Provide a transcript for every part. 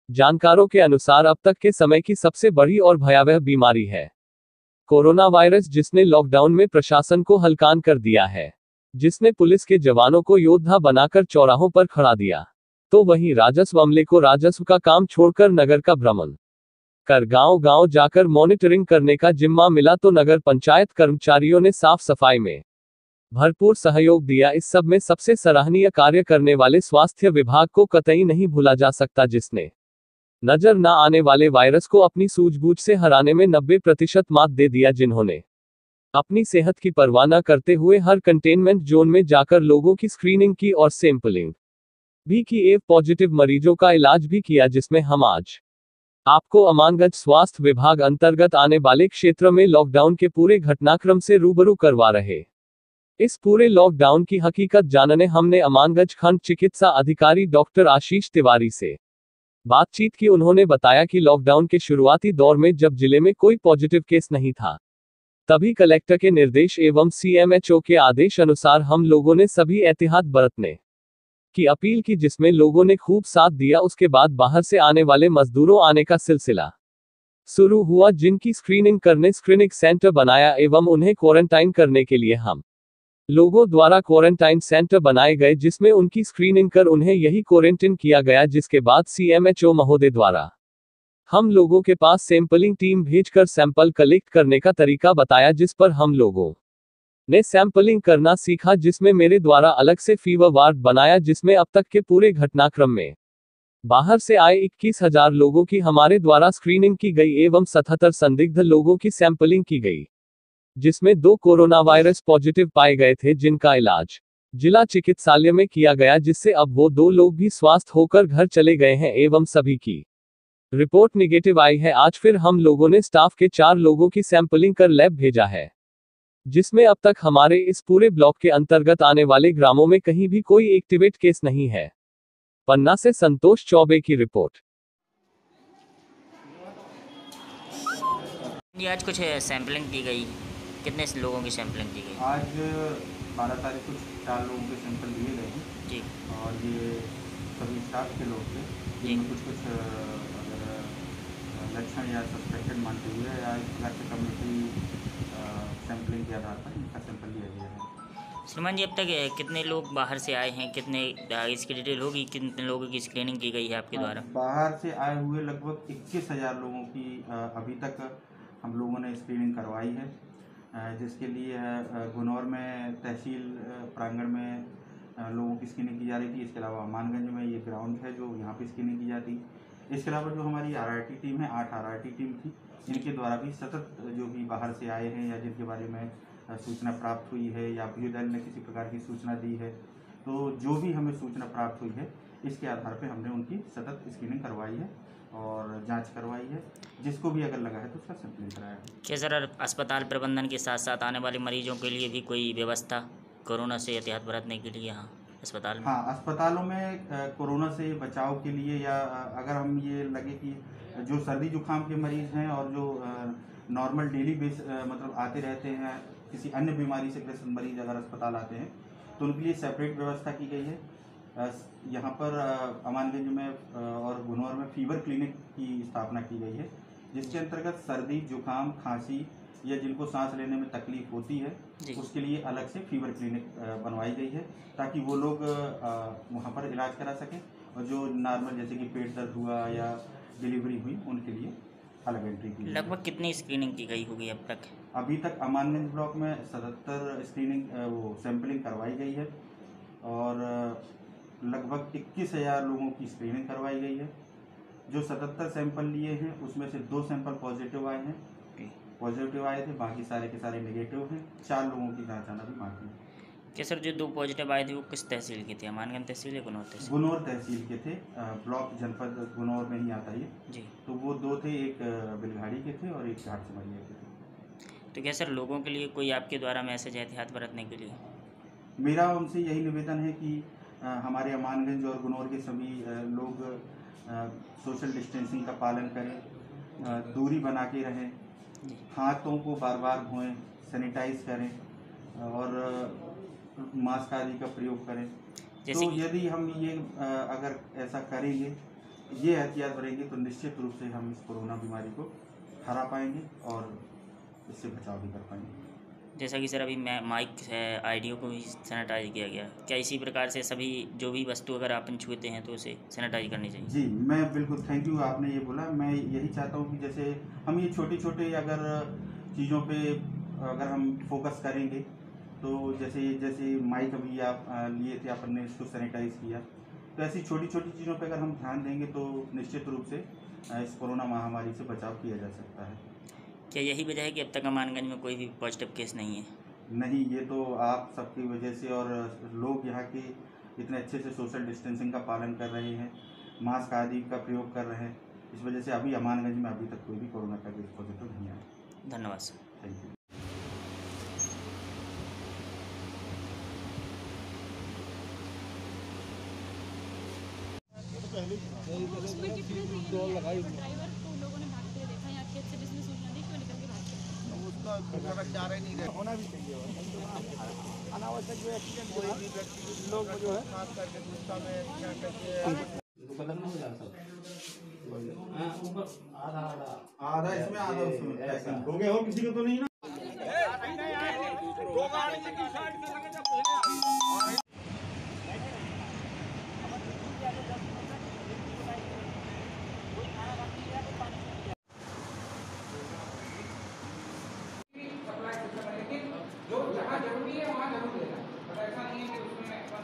जानकारों के अनुसार अब तक के समय की सबसे बड़ी और भयावह बीमारी है कोरोना वायरस, जिसने लॉकडाउन में प्रशासन को हलकान कर दिया है, जिसने पुलिस के जवानों को योद्धा बनाकर चौराहों पर खड़ा दिया, तो वहीं राजस्व अमले को राजस्व का काम छोड़कर नगर का भ्रमण कर गांव गांव जाकर मॉनिटरिंग करने का जिम्मा मिला, तो नगर पंचायत कर्मचारियों ने साफ सफाई में भरपूर सहयोग दिया। इस सब में सबसे सराहनीय कार्य करने वाले स्वास्थ्य विभाग को कतई नहीं भूला जा सकता, जिसने नजर न आने वाले वायरस को अपनी सूझबूझ से हराने में 90% मात दे दिया, जिन्होंने अपनी सेहत की परवाह न करते हुए हर कंटेनमेंट जोन में जाकर लोगों की स्क्रीनिंग की और सैंपलिंग भी की एवं पॉजिटिव मरीजों का इलाज भी किया, जिसमें हम आज आपको अमानगंज स्वास्थ्य विभाग अंतर्गत आने वाले क्षेत्र में लॉकडाउन के पूरे घटनाक्रम से रूबरू करवा रहे। इस पूरे लॉकडाउन की हकीकत जानने हमने अमानगंज खंड चिकित्सा अधिकारी डॉक्टर आशीष तिवारी से बातचीत की। उन्होंने बताया कि लॉकडाउन के शुरुआती दौर में जब जिले में कोई पॉजिटिव केस नहीं था, तभी कलेक्टर के निर्देश एवं सीएमएचओ के आदेश अनुसार हम लोगों ने सभी एहतियात बरतने की अपील की, जिसमें लोगों ने खूब साथ दिया। उसके बाद बाहर से आने वाले मजदूरों आने का सिलसिला शुरू हुआ, जिनकी स्क्रीनिंग करने स्क्रीनिंग सेंटर बनाया एवं उन्हें क्वारंटाइन करने के लिए हम लोगों द्वारा क्वारंटाइन सेंटर बनाए गए, जिसमें उनकी स्क्रीनिंग कर उन्हें यही क्वारंटाइन किया गया। जिसके बाद सीएमएचओ महोदय द्वारा हम लोगों के पास सैंपलिंग टीम भेजकर सैंपल कलेक्ट करने का तरीका बताया, जिस पर हम लोगों ने सैंपलिंग करना सीखा, जिसमें मेरे द्वारा अलग से फीवर वार्ड बनाया, जिसमें अब तक के पूरे घटनाक्रम में बाहर से आए 21,000 लोगों की हमारे द्वारा स्क्रीनिंग की गई एवं 77 संदिग्ध लोगों की सैंपलिंग की गई, जिसमें 2 कोरोना वायरस पॉजिटिव पाए गए थे, जिनका इलाज जिला चिकित्सालय में किया गया, जिससे अब वो 2 लोग भी स्वस्थ होकर घर चले गए हैं एवं सभी की रिपोर्ट निगेटिव आई है। आज फिर हम लोगों ने स्टाफ के 4 लोगों की सैंपलिंग कर लैब भेजा है, जिसमें अब तक हमारे इस पूरे ब्लॉक के अंतर्गत आने वाले ग्रामों में कहीं भी कोई एक्टिवेट केस नहीं है। पन्ना से संतोष चौबे की रिपोर्ट। जी, आज कुछ सैंपलिंग की गई, कितने लोगों की सैंपलिंग की गई? आज 12 तारीख को 4 लोगों के सैंपल लिए गए हैं जी, और ये सभी स्टाफ के लोग थे, जिनमें कुछ अगर लक्षण या सस्पेक्टेड मानते हुए या इलेक्ट्रिक कम्युनिटी सैंपलिंग के आधार पर इनका सैंपल लिया गया है। श्रीमान जी, अब तक कितने लोग बाहर से आए हैं, कितने इसकी डिटेल होगी, कितने लोगों की स्क्रीनिंग की गई है आपके द्वारा? बाहर से आए हुए लगभग 21,000 लोगों की अभी तक हम लोगों ने स्क्रीनिंग करवाई है, जिसके लिए गुनौर में तहसील प्रांगण में लोगों की स्क्रीनिंग की जा रही थी। इसके अलावा मानगंज में ये ग्राउंड है जो यहाँ पे स्क्रीनिंग की जाती। इसके अलावा जो हमारी आरआरटी टीम है, 8 आरआरटी टीम थी, इनके द्वारा भी सतत जो भी बाहर से आए हैं या जिनके बारे में सूचना प्राप्त हुई है या अभ्युदय दल ने किसी प्रकार की सूचना दी है, तो जो भी हमें सूचना प्राप्त हुई है, इसके आधार पे हमने उनकी सतत स्क्रीनिंग करवाई है और जांच करवाई है। जिसको भी अगर लगा है तो उसका सैंपलिंग कराया है। क्या सर, अस्पताल प्रबंधन के साथ साथ आने वाले मरीजों के लिए भी कोई व्यवस्था कोरोना से एहतियात बरतने के लिए यहाँ अस्पताल में? हाँ, अस्पतालों में कोरोना से बचाव के लिए या अगर हम ये लगे कि जो सर्दी जुकाम के मरीज़ हैं और जो नॉर्मल डेली बेस मतलब आते रहते हैं, किसी अन्य बीमारी से ग्रस्त मरीज अगर अस्पताल आते हैं तो उनके लिए सेपरेट व्यवस्था की गई है। यहाँ पर अमानगंज में और गुनौर में फीवर क्लिनिक की स्थापना की गई है, जिसके अंतर्गत सर्दी जुकाम खांसी या जिनको सांस लेने में तकलीफ होती है, उसके लिए अलग से फीवर क्लिनिक बनवाई गई है, ताकि वो लोग वहाँ पर इलाज करा सकें, और जो नॉर्मल जैसे कि पेट दर्द हुआ या डिलीवरी हुई उनके लिए अलग एंट्री की। लगभग कितनी स्क्रीनिंग की गई होगी अब तक? अभी तक अमानगंज ब्लॉक में 77 स्क्रीनिंग वो सैंपलिंग करवाई गई है और लगभग 21,000 लोगों की स्क्रीनिंग करवाई गई है। जो 77 सैंपल लिए हैं उसमें से 2 सैंपल पॉजिटिव आए हैं, पॉजिटिव आए थे, बाकी सारे के सारे नेगेटिव हैं। 4 लोगों की जांच आना भी बाकी है। क्या सर, जो 2 पॉजिटिव आए थे वो किस तहसील के थे, अमानगंज तहसील या गुनौर तहसील? गुनौर तहसील के थे, ब्लॉक जनपद गुनौर में ही आता है जी। तो वो 2 थे, एक बिलघाड़ी के थे और एक घाट सिमरिया के थे। तो क्या सर, लोगों के लिए कोई आपके द्वारा मैसेज एहतियात बरतने के लिए? मेरा उनसे यही निवेदन है कि हमारे अमानगंज और गुनौर के सभी लोग सोशल डिस्टेंसिंग का पालन करें, दूरी बना के रहें, हाथों को बार बार धोएं, सैनिटाइज करें और मास्क आदि का प्रयोग करें। जैसे तो कि यदि हम ये अगर ऐसा करेंगे, ये एहतियात बरेंगे, तो निश्चित रूप से हम इस कोरोना बीमारी को हरा पाएंगे और इससे बचाव भी कर पाएंगे। जैसा कि सर अभी माइक आईडियो को भी सैनिटाइज किया गया, क्या इसी प्रकार से सभी जो भी वस्तु अगर अपन छूते हैं तो उसे सैनिटाइज करनी चाहिए? जी, मैं बिल्कुल, थैंक यू, आपने ये बोला। मैं यही चाहता हूँ कि जैसे हम ये छोटे-छोटे अगर चीज़ों पे अगर हम फोकस करेंगे, तो जैसे जैसे माइक अभी आप लिए थे, आपने इसको सैनिटाइज़ किया, तो ऐसी छोटी-छोटी चीज़ों पे अगर हम ध्यान देंगे तो निश्चित रूप से इस कोरोना महामारी से बचाव किया जा सकता है। क्या यही वजह है कि अब तक अमानगंज में कोई भी पॉजिटिव केस नहीं है? नहीं, ये तो आप सबकी वजह से, और लोग यहाँ के इतने अच्छे से सोशल डिस्टेंसिंग का पालन कर रहे हैं, मास्क आदि का प्रयोग कर रहे हैं, इस वजह से अभी अमानगंज में अभी तक कोई भी कोरोना का केस पॉजिटिव नहीं आया। धन्यवाद सर। Thank you. उसमें कितने ड्राइवर को लोगों ने भागते हुए देखा, यहाँ खेत से जिसने सूचना दी कि वो निकल के भाग गया। उसका चारा ही नहीं रहे होना भी चाहिए। अनावश्यक जो एक्सीडेंट कोई भी व्यक्ति लोग जो है खास करके गुस्सा में क्या कहते आधा इसमें आधा उसमें हो गया, और किसी को तो नहीं ना। जो जहाँ जरूरी है वहाँ जरूर लेना, पर ऐसा नहीं है कि उसमें अपन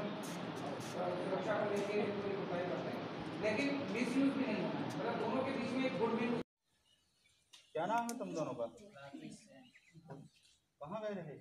सुरक्षा को लेके कोई उपाय करते हैं, लेकिन मिस यूज भी नहीं होना है। मतलब दोनों के बीच में एक गुड मिल। क्या नाम है तुम दोनों का? कहाँ गए रहे?